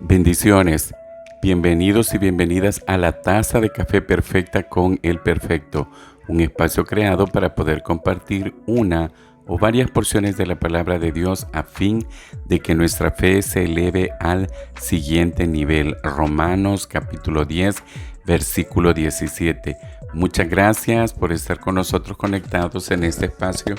Bendiciones. Bienvenidos y bienvenidas a la Taza de Café Perfecta con el Perfecto, un espacio creado para poder compartir una o varias porciones de la palabra de Dios a fin de que nuestra fe se eleve al siguiente nivel. Romanos capítulo 10, versículo 17. Muchas gracias por estar con nosotros conectados en este espacio.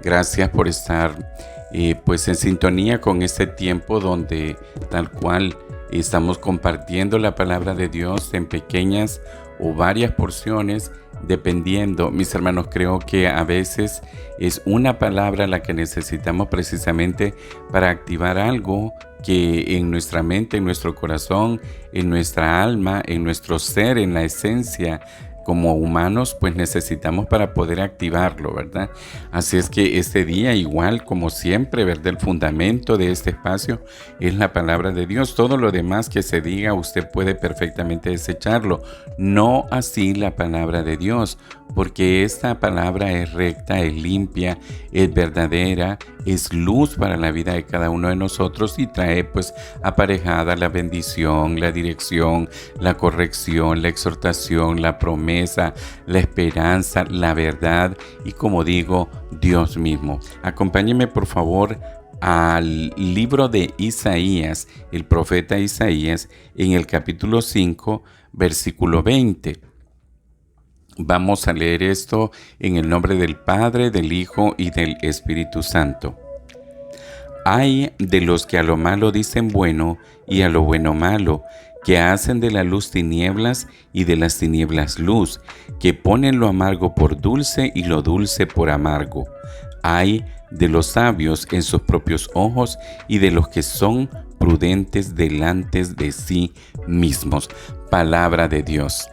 Gracias por estar en sintonía con este tiempo donde tal cual estamos compartiendo la palabra de Dios en pequeñas o varias porciones, dependiendo. Mis hermanos, creo que a veces es una palabra la que necesitamos precisamente para activar algo que en nuestra mente, en nuestro corazón, en nuestra alma, en nuestro ser, en la esencia, como humanos, pues necesitamos para poder activarlo, ¿verdad? Así es que este día, igual como siempre, ¿verdad? El fundamento de este espacio es la palabra de Dios. Todo lo demás que se diga, usted puede perfectamente desecharlo. No así la palabra de Dios, porque esta palabra es recta, es limpia, es verdadera, es luz para la vida de cada uno de nosotros y trae pues aparejada la bendición, la dirección, la corrección, la exhortación, la promesa, la esperanza, la verdad y, como digo, Dios mismo. Acompáñeme por favor al libro de Isaías, el profeta Isaías, en el capítulo 5, versículo 20. Vamos a leer esto en el nombre del Padre, del Hijo y del Espíritu Santo. Ay de los que a lo malo dicen bueno y a lo bueno malo, que hacen de la luz tinieblas y de las tinieblas luz, que ponen lo amargo por dulce y lo dulce por amargo. Ay de los sabios en sus propios ojos y de los que son prudentes delante de sí mismos. Palabra de Dios.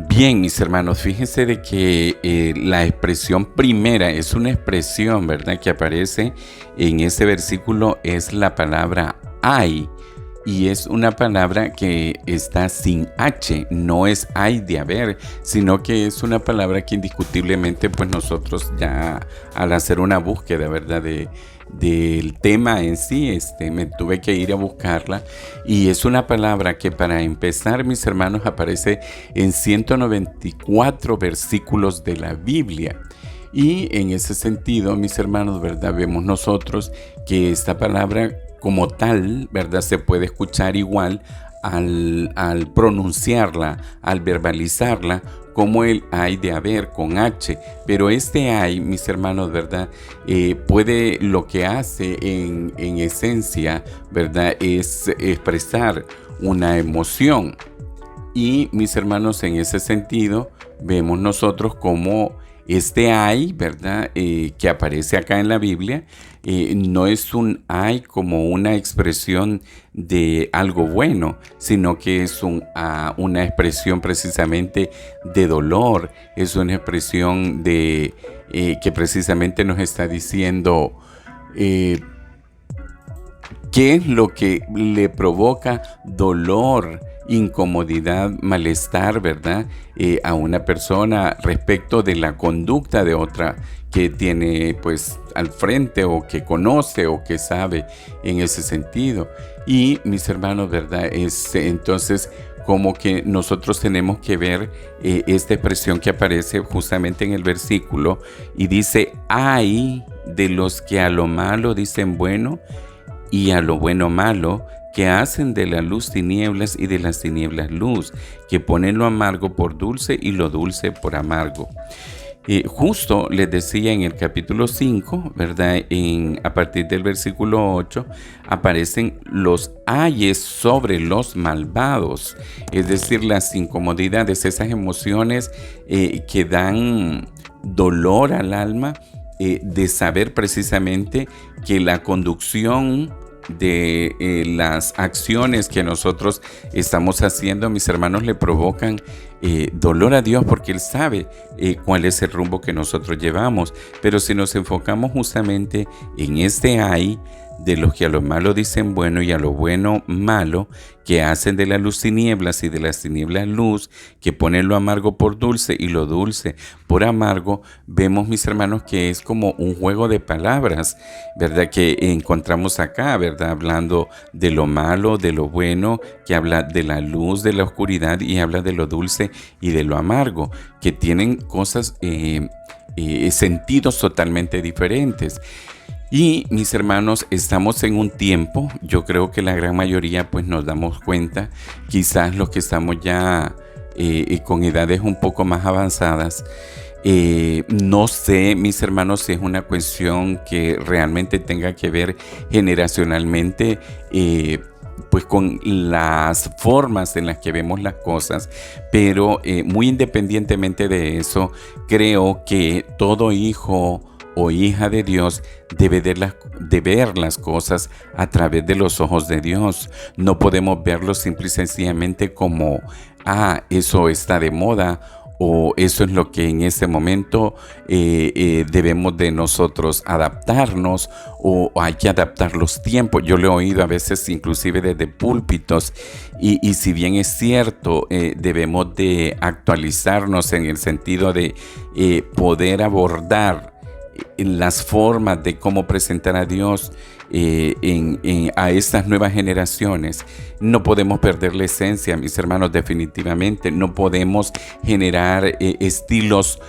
Bien, mis hermanos, fíjense de que la expresión primera es una expresión, ¿verdad?, que aparece en ese versículo, es la palabra ay, y es una palabra que está sin H, no es ay de haber, sino que es una palabra que indiscutiblemente pues nosotros ya al hacer una búsqueda, ¿verdad?, del tema en sí, me tuve que ir a buscarla, y es una palabra que, para empezar, mis hermanos, aparece en 194 versículos de la Biblia. Y en ese sentido, mis hermanos, ¿verdad?, vemos nosotros que esta palabra como tal, ¿verdad?, se puede escuchar igual al pronunciarla, al verbalizarla, como el hay de haber con H, pero este hay, mis hermanos, ¿verdad?, puede, lo que hace en esencia, ¿verdad?, es expresar una emoción. Y, mis hermanos, en ese sentido, vemos nosotros como este ay, ¿verdad?, que aparece acá en la Biblia, no es un ay como una expresión de algo bueno, sino que es una expresión precisamente de dolor, es una expresión de que precisamente nos está diciendo qué es lo que le provoca dolor, incomodidad, malestar, ¿verdad?, a una persona respecto de la conducta de otra que tiene pues al frente, o que conoce o que sabe en ese sentido. Y, mis hermanos, ¿verdad?, es entonces como que nosotros tenemos que ver esta expresión que aparece justamente en el versículo y dice: ay de los que a lo malo dicen bueno y a lo bueno malo, que hacen de la luz tinieblas y de las tinieblas luz, que ponen lo amargo por dulce y lo dulce por amargo. Justo les decía en el capítulo 5, ¿verdad?, a partir del versículo 8, aparecen los ayes sobre los malvados, es decir, las incomodidades, esas emociones que dan dolor al alma, de saber precisamente que la conducción de las acciones que nosotros estamos haciendo, mis hermanos, le provocan dolor a Dios, porque Él sabe cuál es el rumbo que nosotros llevamos. Pero si nos enfocamos justamente en este ay de los que a lo malo dicen bueno y a lo bueno malo, que hacen de la luz tinieblas y de las tinieblas luz, que ponen lo amargo por dulce y lo dulce por amargo. Vemos, mis hermanos, que es como un juego de palabras, ¿verdad? Que encontramos acá, ¿verdad? Hablando de lo malo, de lo bueno, que habla de la luz, de la oscuridad, y habla de lo dulce y de lo amargo, que tienen cosas, sentidos totalmente diferentes. Y mis hermanos, estamos en un tiempo, yo creo que la gran mayoría pues nos damos cuenta, quizás los que estamos ya con edades un poco más avanzadas, no sé, mis hermanos, si es una cuestión que realmente tenga que ver generacionalmente, pues con las formas en las que vemos las cosas, pero muy independientemente de eso, creo que todo hijo o hija de Dios debe de ver las cosas a través de los ojos de Dios. No podemos verlo simple y sencillamente como, eso está de moda, o eso es lo que en este momento debemos de nosotros adaptarnos, o hay que adaptar los tiempos. Yo lo he oído a veces inclusive desde púlpitos, y si bien es cierto, debemos de actualizarnos en el sentido de poder abordar las formas de cómo presentar a Dios a estas nuevas generaciones. No podemos perder la esencia, mis hermanos, definitivamente. No podemos generar estilos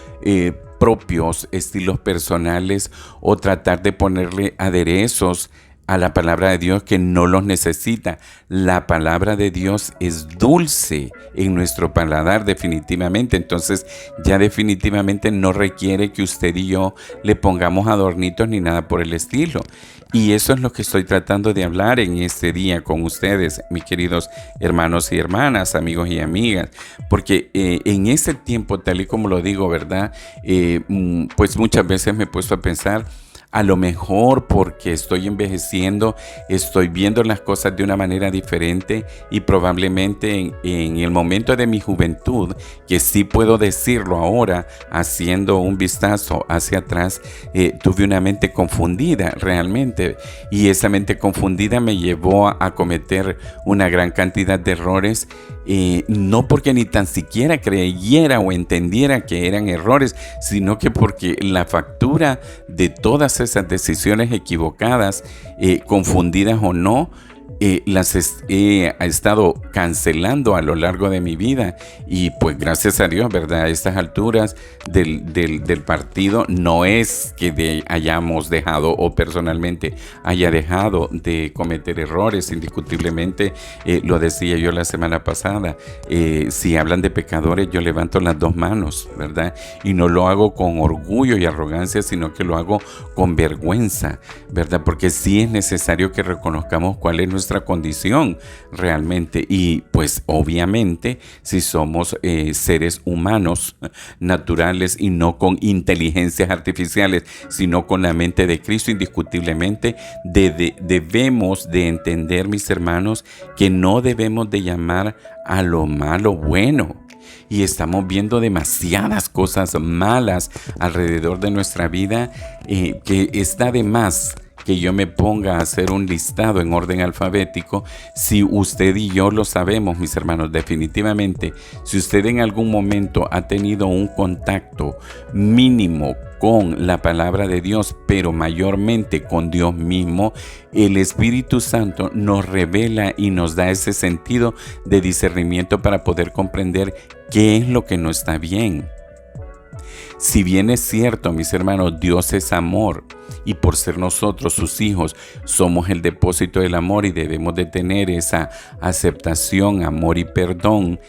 propios, estilos personales, o tratar de ponerle aderezos a la palabra de Dios que no los necesita. La palabra de Dios es dulce en nuestro paladar, definitivamente. Entonces ya definitivamente no requiere que usted y yo le pongamos adornitos ni nada por el estilo. Y eso es lo que estoy tratando de hablar en este día con ustedes, mis queridos hermanos y hermanas, amigos y amigas. Porque en este tiempo, tal y como lo digo, ¿verdad? Pues muchas veces me he puesto a pensar, a lo mejor porque estoy envejeciendo, estoy viendo las cosas de una manera diferente, y probablemente en el momento de mi juventud, que sí puedo decirlo ahora, haciendo un vistazo hacia atrás, tuve una mente confundida realmente, y esa mente confundida me llevó a cometer una gran cantidad de errores, no porque ni tan siquiera creyera o entendiera que eran errores, sino que porque la factura de todas esas decisiones equivocadas, confundidas o no, las he estado cancelando a lo largo de mi vida. Y pues gracias a Dios, ¿verdad? A estas alturas del partido, no es que hayamos dejado, o personalmente haya dejado de cometer errores. Indiscutiblemente, lo decía yo la semana pasada, si hablan de pecadores, yo levanto las dos manos, ¿verdad? Y no lo hago con orgullo y arrogancia, sino que lo hago con vergüenza, ¿verdad? Porque sí es necesario que reconozcamos cuál es nuestra condición realmente. Y pues obviamente, si somos seres humanos naturales, y no con inteligencias artificiales, sino con la mente de Cristo, indiscutiblemente debemos de entender, mis hermanos, que no debemos de llamar a lo malo bueno. Y estamos viendo demasiadas cosas malas alrededor de nuestra vida, que está de más que yo me ponga a hacer un listado en orden alfabético. Si usted y yo lo sabemos, mis hermanos, definitivamente, si usted en algún momento ha tenido un contacto mínimo con la palabra de Dios, pero mayormente con Dios mismo, el Espíritu Santo nos revela y nos da ese sentido de discernimiento para poder comprender qué es lo que no está bien. Si bien es cierto, mis hermanos, Dios es amor, y por ser nosotros sus hijos somos el depósito del amor, y debemos de tener esa aceptación, amor y perdón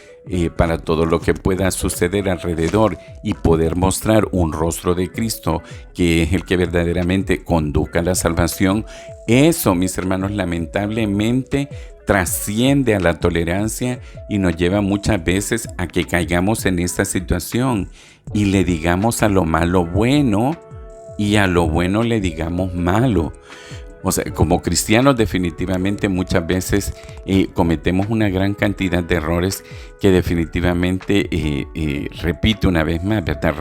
para todo lo que pueda suceder alrededor, y poder mostrar un rostro de Cristo, que es el que verdaderamente conduzca a la salvación. Eso, mis hermanos, lamentablemente trasciende a la tolerancia, y nos lleva muchas veces a que caigamos en esta situación y le digamos a lo malo bueno, y a lo bueno le digamos malo. O sea, como cristianos definitivamente muchas veces cometemos una gran cantidad de errores que definitivamente, repito una vez más, ¿verdad?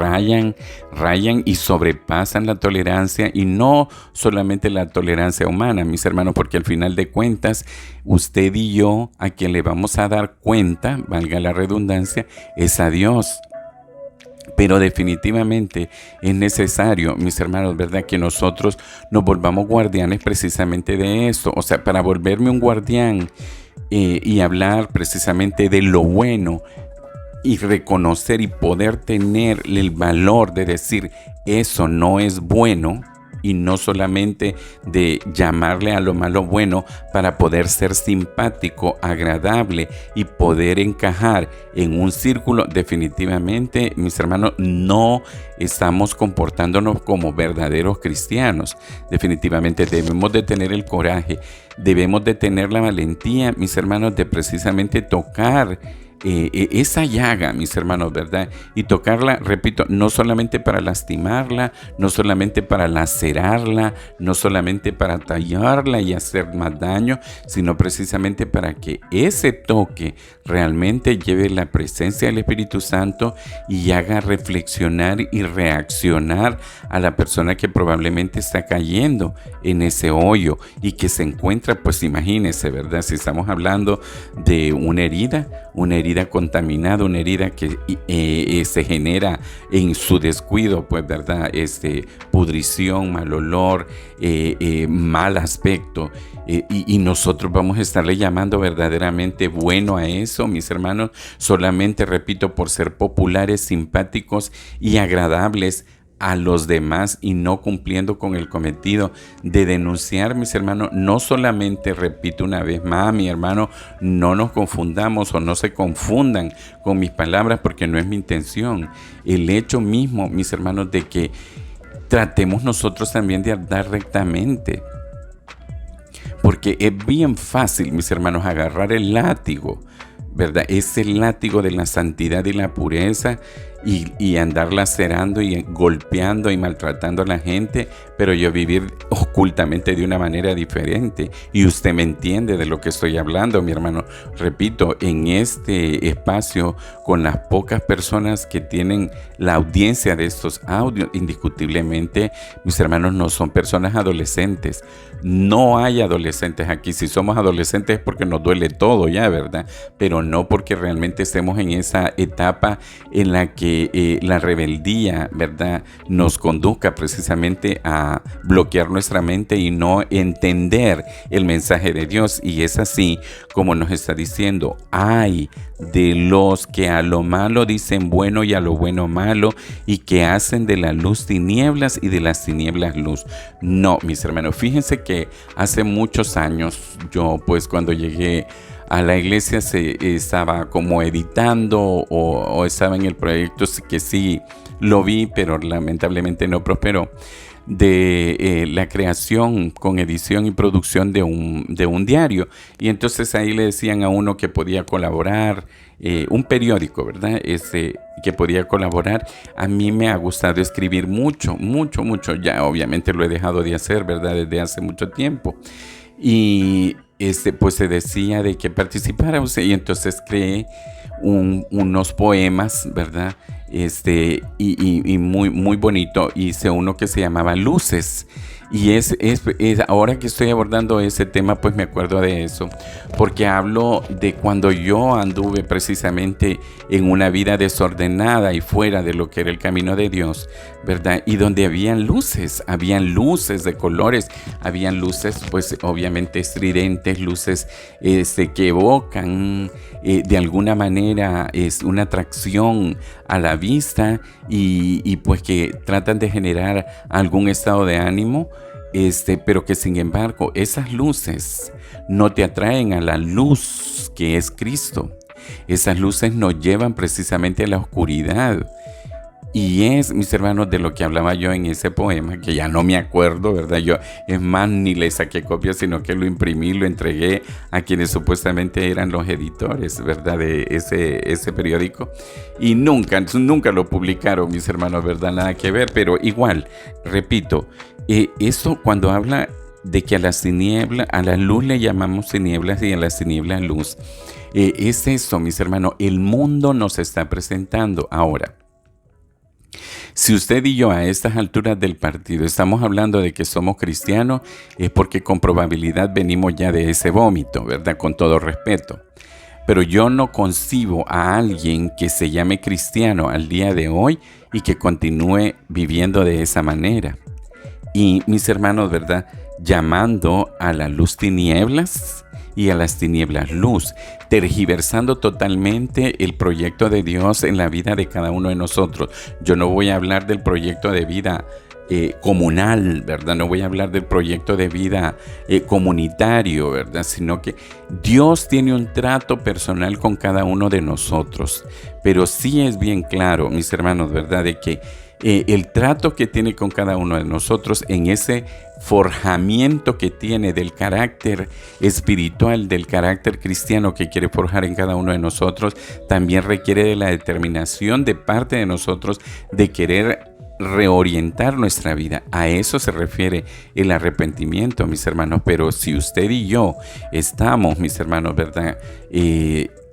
Rayan y sobrepasan la tolerancia, y no solamente la tolerancia humana, mis hermanos, porque al final de cuentas, usted y yo, a quien le vamos a dar cuenta, valga la redundancia, es a Dios. Pero definitivamente es necesario, mis hermanos, ¿verdad?, que nosotros nos volvamos guardianes precisamente de esto. O sea, para volverme un guardián y hablar precisamente de lo bueno y reconocer y poder tener el valor de decir eso no es bueno, y no solamente de llamarle a lo malo bueno para poder ser simpático, agradable y poder encajar en un círculo. Definitivamente, mis hermanos, no estamos comportándonos como verdaderos cristianos. Definitivamente debemos de tener el coraje, debemos de tener la valentía, mis hermanos, de precisamente tocar esa llaga, mis hermanos, ¿verdad? Y tocarla, repito, no solamente para lastimarla, no solamente para lacerarla, no solamente para tallarla y hacer más daño, sino precisamente para que ese toque realmente lleve la presencia del Espíritu Santo y haga reflexionar y reaccionar a la persona que probablemente está cayendo en ese hoyo y que se encuentra, pues imagínense, ¿verdad? Si estamos hablando de una herida contaminada, una herida que se genera en su descuido, pues, ¿verdad? Pudrición, mal olor, mal aspecto. Y nosotros vamos a estarle llamando verdaderamente bueno a eso, mis hermanos, solamente, repito, por ser populares, simpáticos y agradables a los demás, y no cumpliendo con el cometido de denunciar, mis hermanos. No solamente, repito una vez más, mi hermano, no nos confundamos o no se confundan con mis palabras, porque no es mi intención. El hecho mismo, mis hermanos, de que tratemos nosotros también de andar rectamente, porque es bien fácil, mis hermanos, agarrar el látigo, ¿verdad? Ese látigo de la santidad y la pureza, y andar lacerando y golpeando y maltratando a la gente, pero yo vivir ocultamente de una manera diferente. Y usted me entiende de lo que estoy hablando, mi hermano. Repito, en este espacio, con las pocas personas que tienen la audiencia de estos audios, indiscutiblemente, mis hermanos, no son personas adolescentes. No hay adolescentes aquí. Si somos adolescentes es porque nos duele todo ya, ¿verdad? Pero no porque realmente estemos en esa etapa en la que la rebeldía, ¿verdad?, nos conduzca precisamente a bloquear nuestra mente y no entender el mensaje de Dios. Y es así como nos está diciendo: ay de los que a lo malo dicen bueno y a lo bueno malo, y que hacen de la luz tinieblas y de las tinieblas luz. No, mis hermanos, fíjense que hace muchos años, yo pues cuando llegué a la iglesia se estaba como editando o estaba en el proyecto que sí lo vi, pero lamentablemente no prosperó, de la creación con edición y producción de un diario. Y entonces ahí le decían a uno que podía colaborar, un periódico, ¿verdad? Que podía colaborar. A mí me ha gustado escribir mucho. Ya obviamente lo he dejado de hacer, ¿verdad?, desde hace mucho tiempo. Y pues se decía de que participara usted, y entonces creé unos poemas, ¿verdad? Y muy bonito. Hice uno que se llamaba Luces. Y ahora que estoy abordando ese tema, pues me acuerdo de eso, porque hablo de cuando yo anduve precisamente en una vida desordenada y fuera de lo que era el camino de Dios, ¿verdad? Y donde habían luces de colores, habían luces, pues obviamente estridentes, luces que evocan de alguna manera es una atracción a la vista, y pues que tratan de generar algún estado de ánimo, pero que sin embargo esas luces no te atraen a la luz que es Cristo. Esas luces nos llevan precisamente a la oscuridad. Y es, mis hermanos, de lo que hablaba yo en ese poema, que ya no me acuerdo, ¿verdad? Yo, es más, ni le saqué copia, sino que lo imprimí, lo entregué a quienes supuestamente eran los editores, ¿verdad?, de ese periódico. Y nunca lo publicaron, mis hermanos, ¿verdad? Nada que ver, pero igual, repito, esto cuando habla de que a la luz le llamamos tinieblas y a las tinieblas luz. Es eso, mis hermanos, el mundo nos está presentando ahora. Si usted y yo a estas alturas del partido estamos hablando de que somos cristianos, es porque con probabilidad venimos ya de ese vómito, ¿verdad? Con todo respeto. Pero yo no concibo a alguien que se llame cristiano al día de hoy y que continúe viviendo de esa manera. Y mis hermanos, ¿verdad? Llamando a la luz tinieblas y a las tinieblas luz, tergiversando totalmente el proyecto de Dios en la vida de cada uno de nosotros. Yo no voy a hablar del proyecto de vida comunal, ¿verdad? No voy a hablar del proyecto de vida comunitario, ¿verdad? Sino que Dios tiene un trato personal con cada uno de nosotros. Pero sí es bien claro, mis hermanos, ¿verdad? De que el trato que tiene con cada uno de nosotros en ese forjamiento que tiene del carácter espiritual, del carácter cristiano que quiere forjar en cada uno de nosotros, también requiere de la determinación de parte de nosotros de querer reorientar nuestra vida. A eso se refiere el arrepentimiento, mis hermanos. Pero si usted y yo estamos, mis hermanos, ¿verdad?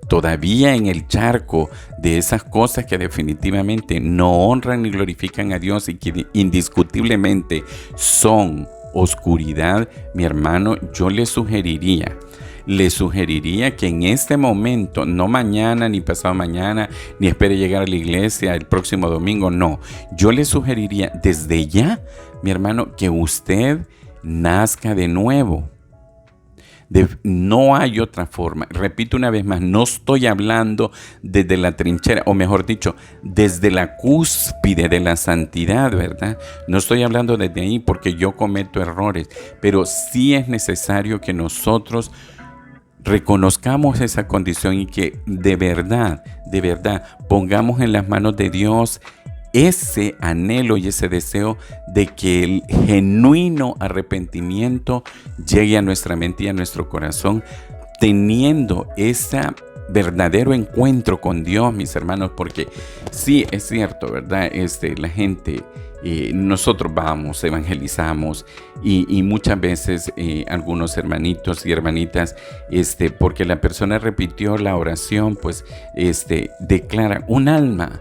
Todavía en el charco de esas cosas que definitivamente no honran ni glorifican a Dios y que indiscutiblemente son oscuridad, mi hermano, yo le sugeriría que en este momento, no mañana, ni pasado mañana, ni espere llegar a la iglesia el próximo domingo, no. Yo le sugeriría desde ya, mi hermano, que usted nazca de nuevo. No hay otra forma. Repito una vez más, no estoy hablando desde la trinchera, o mejor dicho, desde la cúspide de la santidad, ¿verdad? No estoy hablando desde ahí porque yo cometo errores, pero sí es necesario que nosotros reconozcamos esa condición y que de verdad, pongamos en las manos de Dios ese anhelo y ese deseo de que el genuino arrepentimiento llegue a nuestra mente y a nuestro corazón, teniendo ese verdadero encuentro con Dios, mis hermanos, porque sí, es cierto, ¿verdad? La gente, nosotros vamos, evangelizamos y muchas veces algunos hermanitos y hermanitas, porque la persona repitió la oración, pues, declara un alma.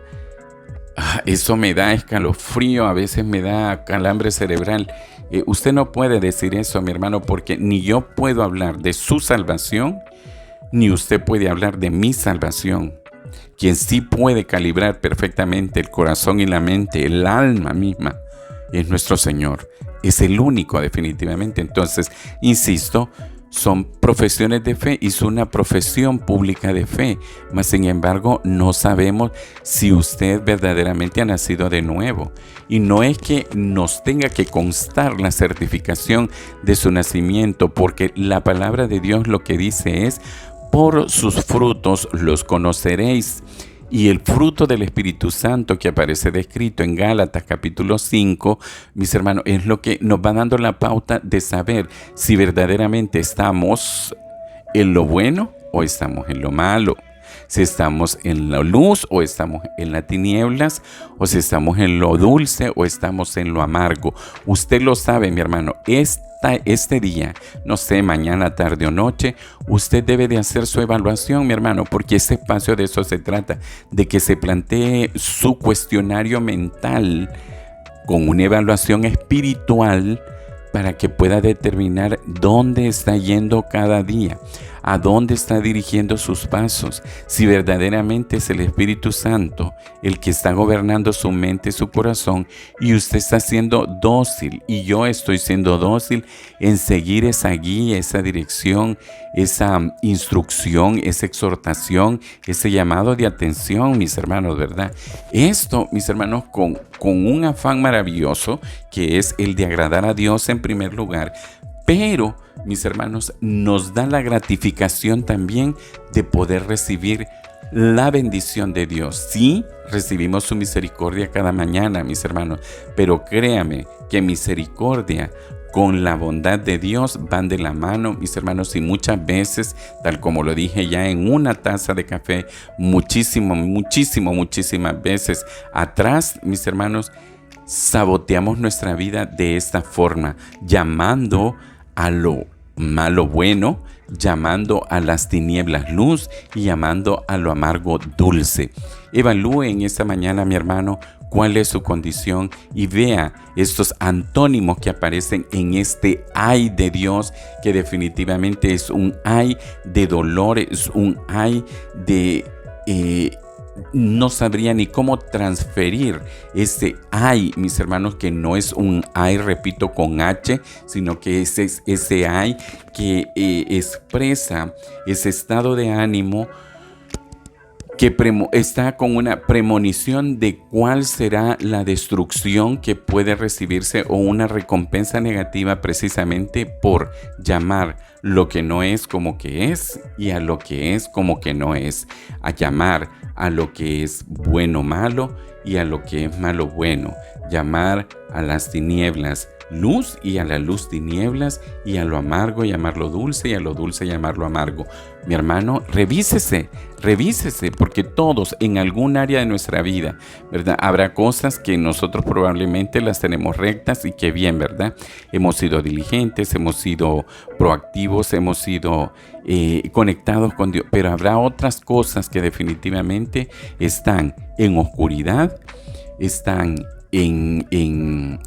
Eso me da escalofrío, a veces me da calambre cerebral. Usted no puede decir eso, mi hermano, porque ni yo puedo hablar de su salvación, ni usted puede hablar de mi salvación. Quien sí puede calibrar perfectamente el corazón y la mente, el alma misma, es nuestro Señor. Es el único, definitivamente. Entonces, insisto, son profesiones de fe y son una profesión pública de fe, mas sin embargo no sabemos si usted verdaderamente ha nacido de nuevo. Y no es que nos tenga que constar la certificación de su nacimiento, porque la palabra de Dios lo que dice es: por sus frutos los conoceréis. Y el fruto del Espíritu Santo que aparece descrito en Gálatas capítulo 5, mis hermanos, es lo que nos va dando la pauta de saber si verdaderamente estamos en lo bueno o estamos en lo malo. Si estamos en la luz o estamos en las tinieblas, o si estamos en lo dulce o estamos en lo amargo. Usted lo sabe, mi hermano, este día, no sé, mañana, tarde o noche, usted debe de hacer su evaluación, mi hermano, porque ese espacio de eso se trata, de que se plantee su cuestionario mental con una evaluación espiritual para que pueda determinar dónde está yendo cada día, a dónde está dirigiendo sus pasos, si verdaderamente es el Espíritu Santo el que está gobernando su mente y su corazón, y usted está siendo dócil, y yo estoy siendo dócil en seguir esa guía, esa dirección, esa instrucción, esa exhortación, ese llamado de atención, mis hermanos, ¿verdad? Esto, mis hermanos, con un afán maravilloso, que es el de agradar a Dios en primer lugar, pero, mis hermanos, nos da la gratificación también de poder recibir la bendición de Dios. Sí, recibimos su misericordia cada mañana, mis hermanos, pero créame que misericordia con la bondad de Dios van de la mano, mis hermanos, y muchas veces, tal como lo dije ya en una taza de café, muchísimas veces atrás, mis hermanos, saboteamos nuestra vida de esta forma, llamando a lo malo bueno, llamando a las tinieblas luz y llamando a lo amargo dulce. Evalúe en esta mañana, mi hermano, cuál es su condición y vea estos antónimos que aparecen en este ay de Dios, que definitivamente es un ay de dolor, es un ay de... no sabría ni cómo transferir ese ay, mis hermanos, que no es un ay, repito, con H, sino que es ese ay que expresa ese estado de ánimo que está con una premonición de cuál será la destrucción que puede recibirse o una recompensa negativa precisamente por llamar lo que no es como que es y a lo que es como que no es, a llamar a lo que es bueno malo y a lo que es malo bueno, llamar a las tinieblas luz y a la luz tinieblas, y a lo amargo llamarlo dulce y a lo dulce llamarlo amargo. Mi hermano, revísese, porque todos en algún área de nuestra vida, ¿verdad? Habrá cosas que nosotros probablemente las tenemos rectas y que bien, ¿verdad? Hemos sido diligentes, hemos sido proactivos, hemos sido conectados con Dios, pero habrá otras cosas que definitivamente están en oscuridad, están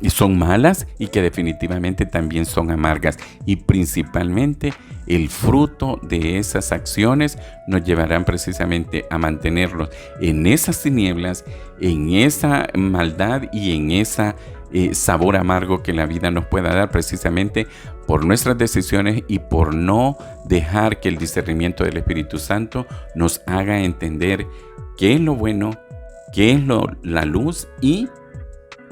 son malas y que definitivamente también son amargas, y principalmente el fruto de esas acciones nos llevarán precisamente a mantenerlos en esas tinieblas, en esa maldad y en esa sabor amargo que la vida nos pueda dar, precisamente por nuestras decisiones y por no dejar que el discernimiento del Espíritu Santo nos haga entender qué es lo bueno, qué es la luz y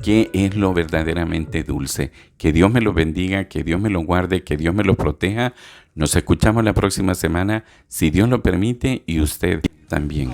qué es lo verdaderamente dulce. Que Dios me lo bendiga, que Dios me lo guarde, que Dios me lo proteja. Nos escuchamos la próxima semana, si Dios lo permite, y usted también.